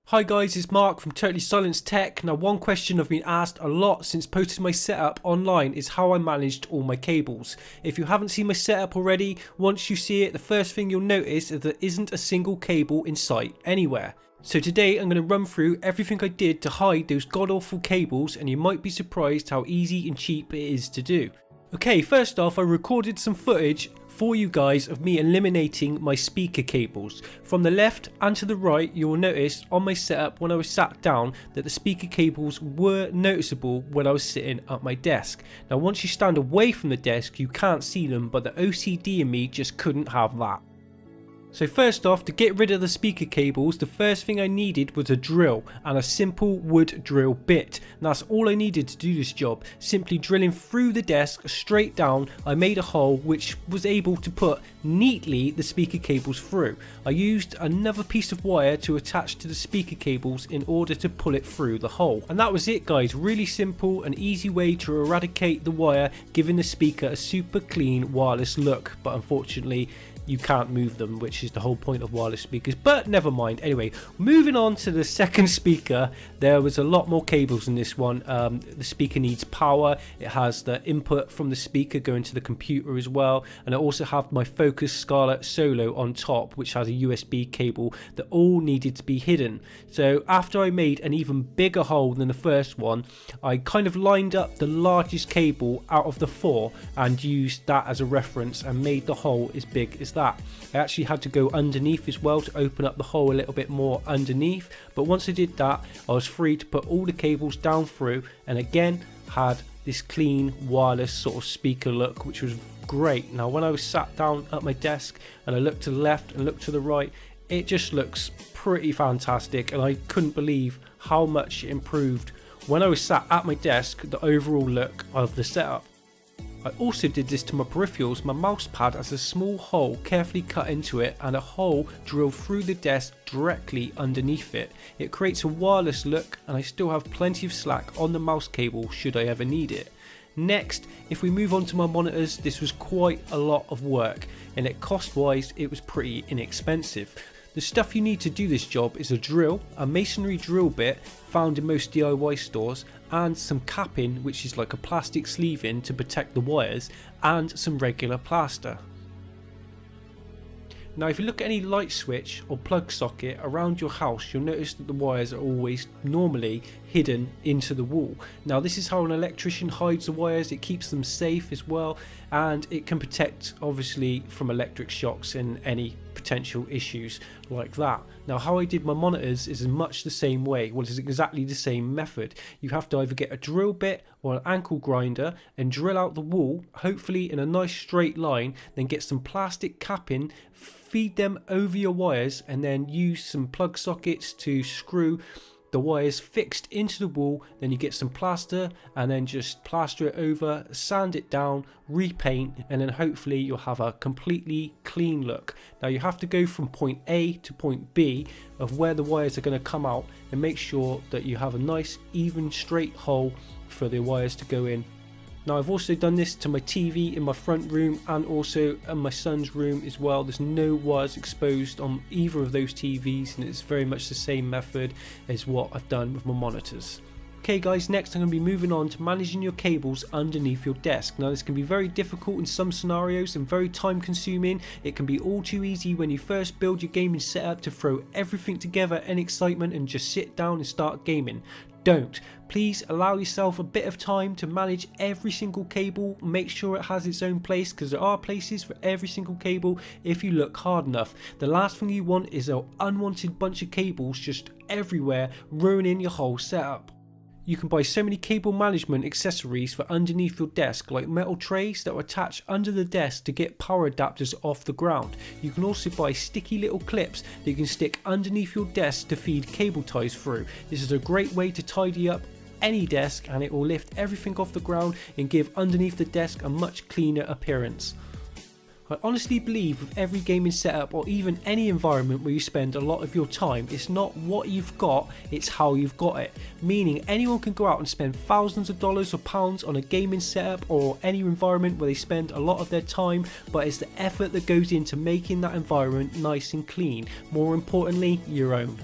Hi guys, it's Mark from Totally Silenced Tech. Now, one question I've been asked a lot since posting my setup online is how I managed all my cables. If you haven't seen my setup already, once you see it, the first thing you'll notice is there isn't a single cable in sight anywhere. So today I'm going to run through everything I did to hide those god awful cables, and you might be surprised how easy and cheap it is to do. Okay, first off, I recorded some footage for you guys of me eliminating my speaker cables. From the left and to the right, you will notice on my setup when I was sat down that the speaker cables were noticeable when I was sitting at my desk. Now once you stand away from the desk you can't see them, but the OCD in me just couldn't have that. So first off, to get rid of the speaker cables, the first thing I needed was a drill and a simple wood drill bit. And that's all I needed to do this job. Simply drilling through the desk straight down, I made a hole which was able to put neatly the speaker cables through. I used another piece of wire to attach to the speaker cables in order to pull it through the hole. And that was it guys, really simple and easy way to eradicate the wire, giving the speaker a super clean wireless look. But unfortunately, you can't move them, which is the whole point of wireless speakers, but never mind. Anyway, moving on to the second speaker, there was a lot more cables in this one. The speaker needs power, it has the input from the speaker going to the computer as well, and I also have my Focus Scarlett Solo on top, which has a USB cable that all needed to be hidden. So after I made an even bigger hole than the first one, I kind of lined up the largest cable out of the four and used that as a reference and made the hole as big as that. I actually had to go underneath as well to open up the hole a little bit more underneath, but once I did that I was free to put all the cables down through, and again had this clean wireless sort of speaker look, which was great. Now when I was sat down at my desk and I looked to the left and looked to the right, it just looks pretty fantastic, and I couldn't believe how much it improved when I was sat at my desk, the overall look of the setup. I also did this to my peripherals. My mouse pad has a small hole carefully cut into it and a hole drilled through the desk directly underneath it. It creates a wireless look, and I still have plenty of slack on the mouse cable should I ever need it. Next, if we move on to my monitors, this was quite a lot of work, and cost wise it was pretty inexpensive. The stuff you need to do this job is a drill, a masonry drill bit found in most DIY stores, and some capping, which is like a plastic sleeving to protect the wires, and some regular plaster. Now if you look at any light switch or plug socket around your house, you'll notice that the wires are always normally hidden into the wall. Now this is how an electrician hides the wires. It keeps them safe as well, and it can protect obviously from electric shocks and any potential issues like that. Now how I did my monitors is in much the same way. Well, it's exactly the same method. You have to either get a drill bit or an ankle grinder and drill out the wall, hopefully in a nice straight line, then get some plastic capping, feed them over your wires, and then use some plug sockets to screw the wires fixed into the wall. Then you get some plaster and then just plaster it over, sand it down, repaint, and then hopefully you'll have a completely clean look. Now you have to go from point A to point B of where the wires are going to come out, and make sure that you have a nice even straight hole for the wires to go in. Now I've also done this to my TV in my front room and also in my son's room as well. There's no wires exposed on either of those TVs, and it's very much the same method as what I've done with my monitors. Okay guys, next I'm going to be moving on to managing your cables underneath your desk. Now this can be very difficult in some scenarios and very time consuming. It can be all too easy when you first build your gaming setup to throw everything together in excitement and just sit down and start gaming. Don't. Please allow yourself a bit of time to manage every single cable. Make sure it has its own place, because there are places for every single cable if you look hard enough. The last thing you want is an unwanted bunch of cables just everywhere, ruining your whole setup. You can buy so many cable management accessories for underneath your desk, like metal trays that are attached under the desk to get power adapters off the ground. You can also buy sticky little clips that you can stick underneath your desk to feed cable ties through. This is a great way to tidy up any desk, and it will lift everything off the ground and give underneath the desk a much cleaner appearance. I honestly believe with every gaming setup, or even any environment where you spend a lot of your time, it's not what you've got, it's how you've got it. Meaning anyone can go out and spend thousands of dollars or pounds on a gaming setup or any environment where they spend a lot of their time, but it's the effort that goes into making that environment nice and clean. More importantly, your own.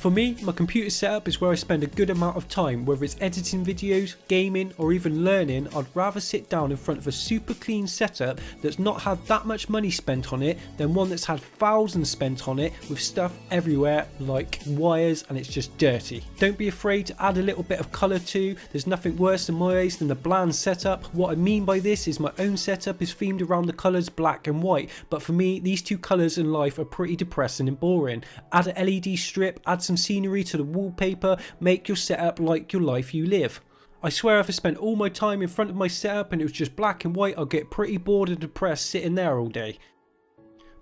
For me, my computer setup is where I spend a good amount of time, whether it's editing videos, gaming or even learning. I'd rather sit down in front of a super clean setup that's not had that much money spent on it than one that's had thousands spent on it with stuff everywhere like wires and it's just dirty. Don't be afraid to add a little bit of colour too. There's nothing worse in my eyes than a bland setup. What I mean by this is my own setup is themed around the colours black and white, but for me these two colours in life are pretty depressing and boring. Add an LED strip, add some scenery to the wallpaper, make your setup like your life you live. I swear if I spent all my time in front of my setup and it was just black and white, I'll get pretty bored and depressed sitting there all day.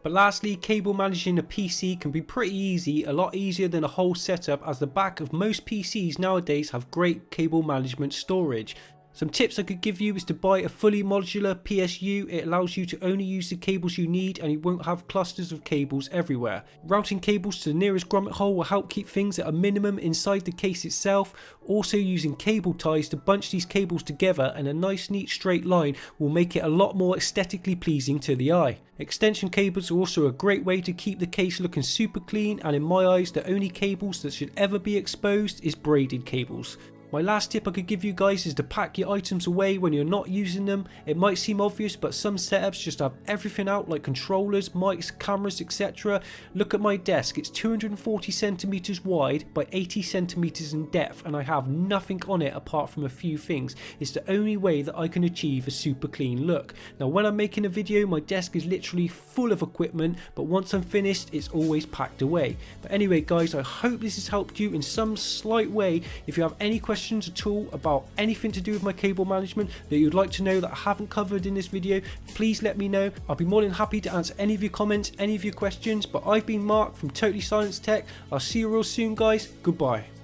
But lastly, cable managing a PC can be pretty easy, a lot easier than a whole setup, as the back of most PCs nowadays have great cable management storage. Some tips I could give you is to buy a fully modular PSU. It allows you to only use the cables you need and you won't have clusters of cables everywhere. Routing cables to the nearest grommet hole will help keep things at a minimum inside the case itself. Also using cable ties to bunch these cables together in a nice neat straight line will make it a lot more aesthetically pleasing to the eye. Extension cables are also a great way to keep the case looking super clean, and in my eyes the only cables that should ever be exposed is braided cables. My last tip I could give you guys is to pack your items away when you're not using them. It might seem obvious, but some setups just have everything out, like controllers, mics, cameras, etc. Look at my desk, it's 240 centimeters wide by 80 centimeters in depth and I have nothing on it apart from a few things. It's the only way that I can achieve a super clean look. Now when I'm making a video my desk is literally full of equipment, but once I'm finished it's always packed away. But anyway guys, I hope this has helped you in some slight way. If you have any questions at all about anything to do with my cable management that you'd like to know that I haven't covered in this video, please let me know. I'll be more than happy to answer any of your comments, any of your questions. But I've been Mark from Totally Silenced Tech. I'll see you real soon guys. Goodbye.